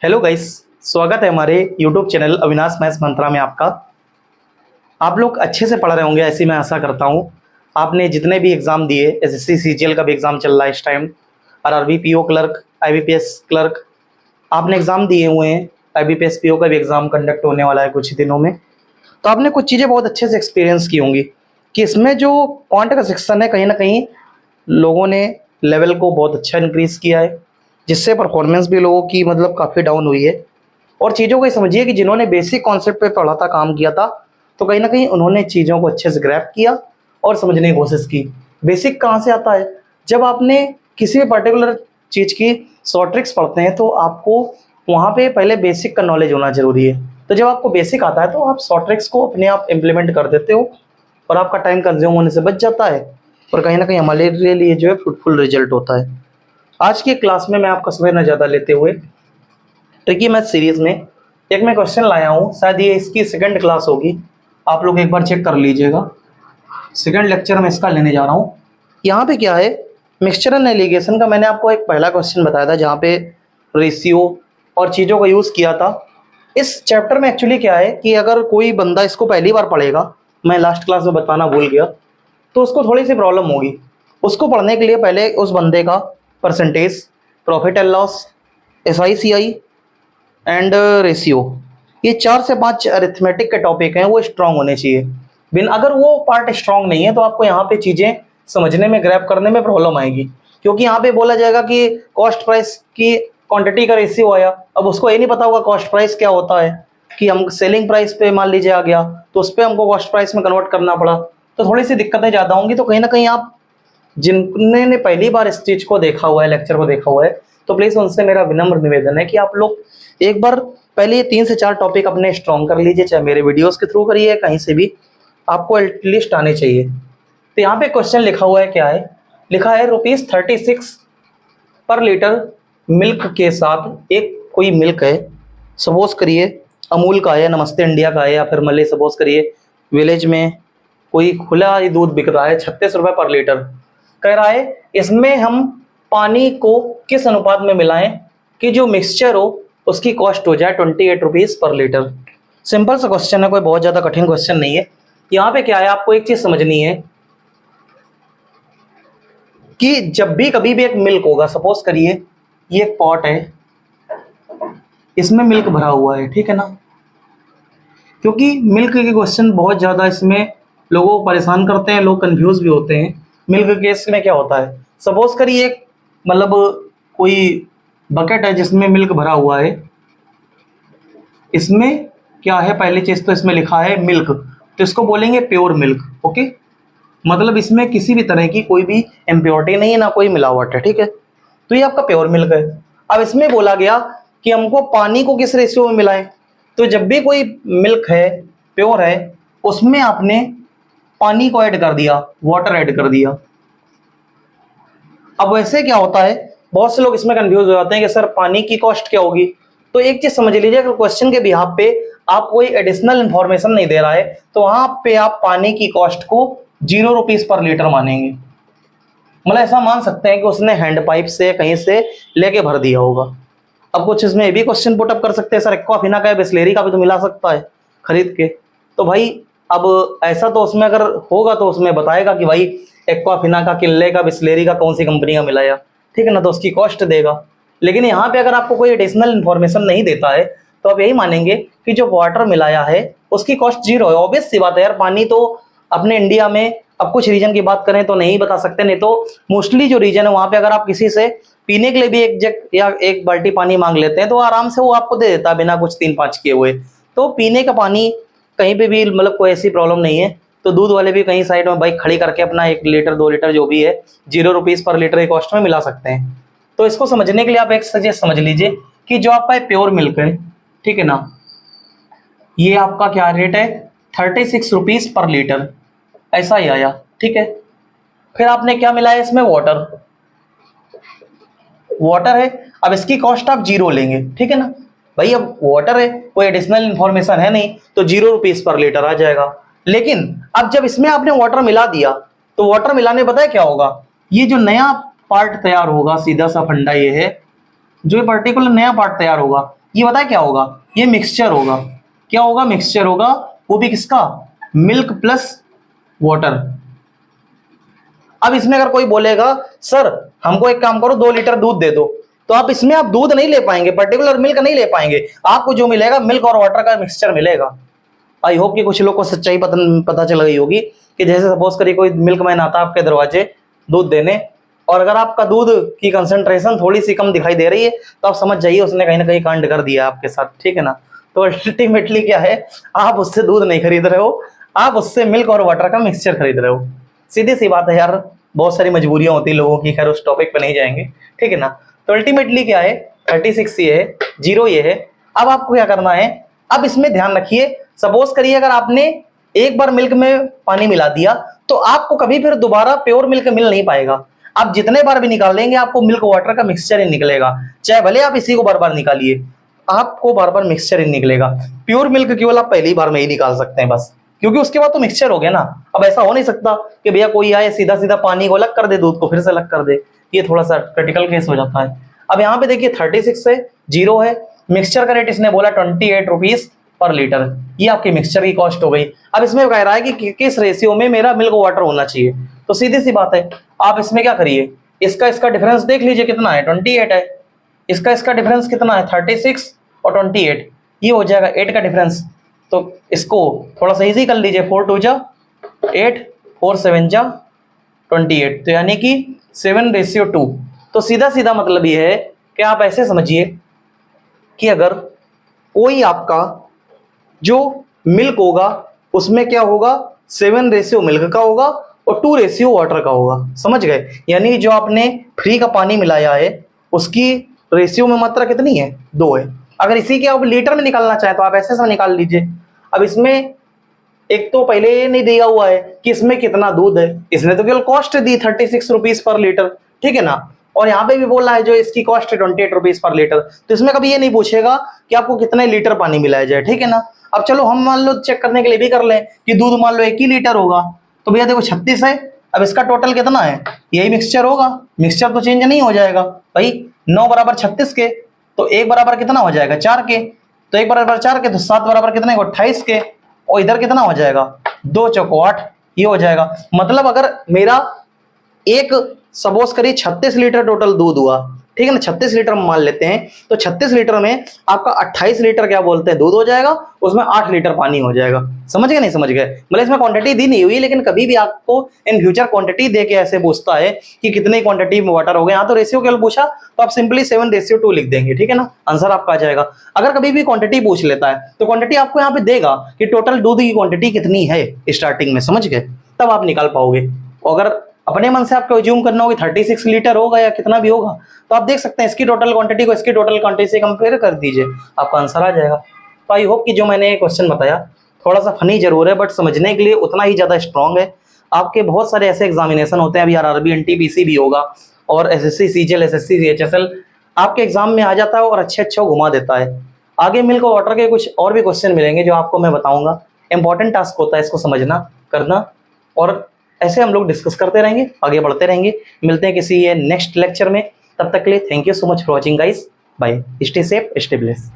Hello guys, स्वागत है हमारे यूट्यूब चैनल अविनाश मैथ्स मंत्रा में आपका। आप लोग अच्छे से पढ़ रहे होंगे ऐसी मैं आशा करता हूँ। आपने जितने भी एग्ज़ाम दिए, एसएससी सीजीएल का भी एग्ज़ाम चल रहा है इस time, RRB PO clerk, IBPS clerk, आपने एग्ज़ाम दिए हुए हैं। आईबीपीएस पीओ का भी एग्ज़ाम कंडक्ट होने वाला है कुछ ही दिनों में। तो आपने कुछ चीज़ें बहुत अच्छे से एक्सपीरियंस की होंगी कि इसमें जो पॉइंट का सेक्शन है कहीं ना कहीं लोगों ने लेवल को बहुत अच्छा इंक्रीज़ किया है, जिससे परफॉर्मेंस भी लोगों की मतलब काफ़ी डाउन हुई है। और चीज़ों को समझिए कि जिन्होंने बेसिक कॉन्सेप्ट पे पढ़ा था, काम किया था, तो कहीं ना कहीं उन्होंने चीज़ों को अच्छे से ग्रैब किया और समझने की कोशिश की। बेसिक कहाँ से आता है? जब आपने किसी भी पर्टिकुलर चीज़ की शॉर्ट ट्रिक्स पढ़ते हैं तो आपको वहाँ पे पहले बेसिक का नॉलेज होना जरूरी है। तो जब आपको बेसिक आता है तो आप शॉर्ट ट्रिक्स को अपने आप इम्प्लीमेंट कर देते हो और आपका टाइम कंज्यूम होने से बच जाता है और कहीं ना कहीं हमारे लिए जो है फ्रूटफुल रिजल्ट होता है। आज की क्लास में मैं आपका समय न ज़्यादा लेते हुए ट्रिकी मैथ सीरीज में एक मैं क्वेश्चन लाया हूँ। शायद ये इसकी सेकंड क्लास होगी, आप लोग एक बार चेक कर लीजिएगा। सेकंड लेक्चर में इसका लेने जा रहा हूँ। यहाँ पे क्या है, मिक्सचर एंड एलिगेशन का मैंने आपको एक पहला क्वेश्चन बताया था जहाँ पे रेशियो और चीज़ों का यूज़ किया था। इस चैप्टर में एक्चुअली क्या है कि अगर कोई बंदा इसको पहली बार पढ़ेगा, मैं लास्ट क्लास में बताना भूल गया, तो उसको थोड़ी सी प्रॉब्लम होगी। उसको पढ़ने के लिए पहले उस बंदे का percentage, profit and loss, SICI and ratio, ये 4 से 5 अरिथमेटिक के टॉपिक हैं, वो स्ट्रांग होने चाहिए। बिन अगर वो पार्ट स्ट्रांग नहीं है तो आपको यहाँ पे चीज़ें समझने में, ग्रैब करने में प्रॉब्लम आएगी। क्योंकि यहाँ पे बोला जाएगा कि कॉस्ट प्राइस की क्वांटिटी का रेशियो आया, अब उसको ये नहीं पता होगा कॉस्ट प्राइस क्या होता है, कि हम सेलिंग प्राइस पे मान लीजिए आ गया तो उस पर हमको कॉस्ट प्राइस में कन्वर्ट करना पड़ा, तो थोड़ी सी दिक्कतें ज़्यादा होंगी। तो कहीं ना कहीं आप जिनने पहली बार इस चीज को देखा हुआ है, लेक्चर को देखा हुआ है, तो प्लीज उनसे मेरा विनम्र निवेदन है कि आप लोग एक बार पहले ये 3 से 4 टॉपिक अपने स्ट्रॉन्ग कर लीजिए, चाहे मेरे वीडियोस के थ्रू करिए, कहीं से भी आपको एटलीस्ट आने चाहिए। तो यहाँ पे क्वेश्चन लिखा हुआ है, क्या है लिखा है, ₹36 पर लीटर मिल्क के साथ एक कोई मिल्क है, सपोज करिए अमूल का है, नमस्ते इंडिया का है, या फिर मले सपोज करिए विलेज में कोई खुला ही दूध बिक रहा है, ₹36 पर लीटर। कह रहा है इसमें हम पानी को किस अनुपात में मिलाएं कि जो मिक्सचर हो उसकी कॉस्ट हो जाए ₹28 पर लीटर। सिंपल सा क्वेश्चन है, कोई बहुत ज्यादा कठिन क्वेश्चन नहीं है। यहाँ पे क्या है, आपको एक चीज समझनी है कि जब भी कभी भी एक मिल्क होगा, सपोज करिए ये एक पॉट है, इसमें मिल्क भरा हुआ है, ठीक है ना। क्योंकि मिल्क के क्वेश्चन बहुत ज्यादा इसमें लोगों को परेशान करते हैं, लोग कंफ्यूज भी होते हैं। मिल्क केस में क्या होता है, सपोज करिए एक मतलब कोई बकेट है जिसमें मिल्क भरा हुआ है, इसमें क्या है, पहली चीज तो इसमें लिखा है मिल्क, तो इसको बोलेंगे प्योर मिल्क। ओके, मतलब इसमें किसी भी तरह की कोई भी इम्प्योरिटी नहीं है, ना कोई मिलावट है, ठीक है। तो ये आपका प्योर मिल्क है। अब इसमें बोला गया कि हमको पानी को किस रेशियो में मिलाएं, तो जब भी कोई मिल्क है प्योर है, उसमें आपने पानी को ऐड कर दिया, वाटर ऐड कर दिया। अब वैसे क्या होता है, बहुत से लोग इसमें कंफ्यूज हो जाते हैं कि सर पानी की कॉस्ट क्या होगी। तो एक चीज समझ लीजिए, अगर क्वेश्चन के बिहाफ पे आप कोई एडिशनल इंफॉर्मेशन नहीं दे रहा है तो वहां पे आप पानी की कॉस्ट को ₹0 पर लीटर मानेंगे। मतलब ऐसा मान सकते हैं कि उसने हैंड पाइप से कहीं से लेके भर दिया होगा। अब कुछ इसमें ये भी क्वेश्चन पुट अप कर सकते हैं, सर एक्वाफिना का, बिस्लेरी का भी तो मिला सकता है खरीद के। तो भाई अब ऐसा तो उसमें अगर होगा तो उसमें बताएगा कि भाई एक्वाफिना का, किल्ले का, बिस्लेरी का कौन सी कंपनी का मिलाया, ठीक है ना, तो उसकी कॉस्ट देगा। लेकिन यहाँ पे अगर आपको कोई एडिशनल इन्फॉर्मेशन नहीं देता है तो आप यही मानेंगे कि जो वाटर मिलाया है उसकी कॉस्ट 0 है। ऑब्वियस सी बात है यार, पानी तो अपने इंडिया में, अब कुछ रीजन की बात करें तो नहीं बता सकते, नहीं तो मोस्टली जो रीजन है वहां पे अगर आप किसी से पीने के लिए भी एक जग या एक बाल्टी पानी मांग लेते हैं तो आराम से वो आपको दे देता है बिना कुछ 3-5 किए हुए। तो पीने का पानी कहीं पे भी मतलब कोई ऐसी प्रॉब्लम नहीं है। तो दूध वाले भी कहीं साइड में बाइक खड़ी करके अपना 1 लीटर 2 लीटर जो भी है ₹0 पर लीटर की कॉस्ट में मिला सकते हैं। तो इसको समझने के लिए आप एक सजेस्ट समझ लीजिए कि जो आपका प्योर मिल्क है, ठीक है ना, ये आपका क्या रेट है, ₹36 पर लीटर, ऐसा ही आया, ठीक है। फिर आपने क्या मिलाया इसमें, वाटर, वाटर है। अब इसकी कॉस्ट आप 0 लेंगे, ठीक है ना भाई, अब वाटर है, कोई एडिशनल इंफॉर्मेशन है नहीं, तो ₹0 पर लीटर आ जाएगा। लेकिन अब जब इसमें आपने वाटर मिला दिया तो वाटर मिलाने पता है क्या होगा, ये जो नया पार्ट तैयार होगा, सीधा सा फंडा ये है, जो ये पर्टिकुलर नया पार्ट तैयार होगा, ये बताए क्या होगा, ये मिक्सचर होगा। क्या होगा, मिक्सचर होगा, वो भी किसका, मिल्क प्लस वाटर। अब इसमें अगर कोई बोलेगा सर हमको एक काम करो 2 लीटर दूध दे दो, तो आप इसमें आप दूध नहीं ले पाएंगे, पर्टिकुलर मिल्क नहीं ले पाएंगे, आपको जो मिलेगा मिल्क और वाटर का मिक्सचर मिलेगा। आई होप कि कुछ लोग को सच्चाई पता चल गई होगी कि जैसे सपोज करिए कोई मिल्कमैन आता है आपके दरवाजे दूध देने, और अगर आपका दूध की कंसंट्रेशन थोड़ी सी कम दिखाई दे रही है तो आप समझ जाइए उसने कहीं ना कहीं कांड कर दिया आपके साथ, ठीक है ना। तो अल्टीमेटली क्या है, आप उससे दूध नहीं खरीद रहे हो, आप उससे मिल्क और वाटर का मिक्सचर खरीद रहे हो। सीधी सी बात है यार, बहुत सारी मजबूरियां होती है लोगों की, खैर उस टॉपिक पे नहीं जाएंगे, ठीक है ना। तो अल्टीमेटली क्या है, 36 ये है, 0 ये है। अब आपको क्या करना है, अब इसमें ध्यान रखिए, सपोज करिए अगर आपने एक बार मिल्क में पानी मिला दिया तो आपको कभी फिर दोबारा प्योर मिल्क मिल नहीं पाएगा। आप जितने बार भी निकाल लेंगे आपको मिल्क वाटर का मिक्सचर ही निकलेगा, चाहे भले आप इसी को बार बार निकालिए, आपको बार बार मिक्सचर ही निकलेगा। प्योर मिल्क केवल आप पहली बार में ही निकाल सकते हैं बस, क्योंकि उसके बाद तो मिक्सचर हो गया ना। अब ऐसा हो नहीं सकता कि भैया कोई आए सीधा सीधा पानी को अलग कर दे, दूध को फिर से अलग कर दे, ये थोड़ा सा क्रिटिकल केस हो जाता है। अब यहाँ पे देखिए 36 से 0 है, मिक्सचर का रेट इसने बोला 28 रुपीज पर लीटर, ये आपकी मिक्सचर की कॉस्ट हो गई। अब इसमें कह रहा है कि किस रेशियो में मेरा मिल्क वाटर होना चाहिए, तो सीधी सी बात है, आप इसमें क्या करिए, इसका डिफरेंस देख लीजिए कितना है, 28 है, इसका डिफरेंस कितना है 36 और 28, ये हो जाएगा 8 का डिफरेंस। तो इसको थोड़ा सा इजी कर लीजिए, 4 2 जा 8, 4 7 जा 28, तो यानी कि 7:2। तो सीधा सीधा मतलब ये है कि आप ऐसे समझिए कि अगर कोई आपका जो मिल्क होगा उसमें क्या होगा, 7 मिल्क का होगा और 2 वाटर का होगा, समझ गए। यानी जो आपने फ्री का पानी मिलाया है उसकी रेशियो में मात्रा कितनी है, 2 है। अगर इसी के आप लीटर में निकालना चाहें तो आप ऐसे से निकाल लीजिए। अब इसमें एक तो पहले ये नहीं दिया हुआ है कि इसमें कितना दूध है, इसने तो केवल कॉस्ट दी 36 रुपीज पर लीटर, ठीक है ना। और यहाँ पे भी बोला है जो इसकी कॉस्ट है 28 रुपीज पर लीटर, तो इसमें कभी ये नहीं पूछेगा कि आपको कितने लीटर पानी मिलाया जाए, ठीक है ना। अब चलो हम मान लो चेक करने के लिए भी कर लें कि दूध मान लो 1 ही लीटर होगा, तो भैया देखो 36 है, अब इसका टोटल कितना है, यही मिक्सचर होगा, मिक्सचर तो चेंज नहीं हो जाएगा भाई। 9 बराबर 36 के, तो 1 बराबर कितना हो जाएगा 4 के, तो 1 बराबर 4 के, तो 7 बराबर कितने 28 के, और इधर कितना हो जाएगा 2 चौको 8, ये हो जाएगा। मतलब अगर मेरा एक सपोज करिए 36 लीटर टोटल दूध हुआ, ठीक है ना, 36 लीटर मान लेते हैं, तो 36 लीटर में आपका 28 लीटर क्या बोलते हैं दूध हो जाएगा, उसमें 8 लीटर पानी हो जाएगा। समझ गए नहीं समझ गए, मतलब इसमें क्वांटिटी दी नहीं हुई, लेकिन कभी भी आपको इन फ्यूचर क्वांटिटी दे के ऐसे पूछता है कि कितनी क्वांटिटी में वाटर हो गया, यहाँ तो रेशियो केवल पूछा तो आप सिंपली 7:2 लिख देंगे, ठीक है ना, आंसर आपका आ जाएगा। अगर कभी भी क्वांटिटी पूछ लेता है तो क्वांटिटी आपको यहाँ पे देगा कि टोटल दूध की क्वांटिटी कितनी है स्टार्टिंग में, समझ गए, तब आप निकाल पाओगे। अगर अपने मन से आपको एज्यूम करना होगा 36 लीटर होगा या कितना भी होगा, तो आप देख सकते हैं इसकी टोटल क्वांटिटी को इसकी टोटल क्वांटिटी से कंपेयर कर दीजिए, आपका आंसर आ जाएगा। तो आई होप कि जो मैंने क्वेश्चन बताया थोड़ा सा फनी जरूर है, बट समझने के लिए उतना ही ज्यादा स्ट्रांग है। आपके बहुत सारे ऐसे एग्जामिनेशन होते हैं, अभी आरआरबी एनटीपीसी भी होगा और एसएससी सीजीएल एसएससी सीएचएसएल आपके एग्जाम में आ जाता है और अच्छे घुमा देता है। आगे मिल्क और वाटर के कुछ और भी क्वेश्चन मिलेंगे जो आपको मैं बताऊंगा, इंपॉर्टेंट टास्क होता है इसको समझना करना, और ऐसे हम लोग डिस्कस करते रहेंगे, आगे बढ़ते रहेंगे। मिलते हैं किसी नेक्स्ट लेक्चर में, तब तक के लिए thank you so much for watching guys, bye, stay safe stay blessed.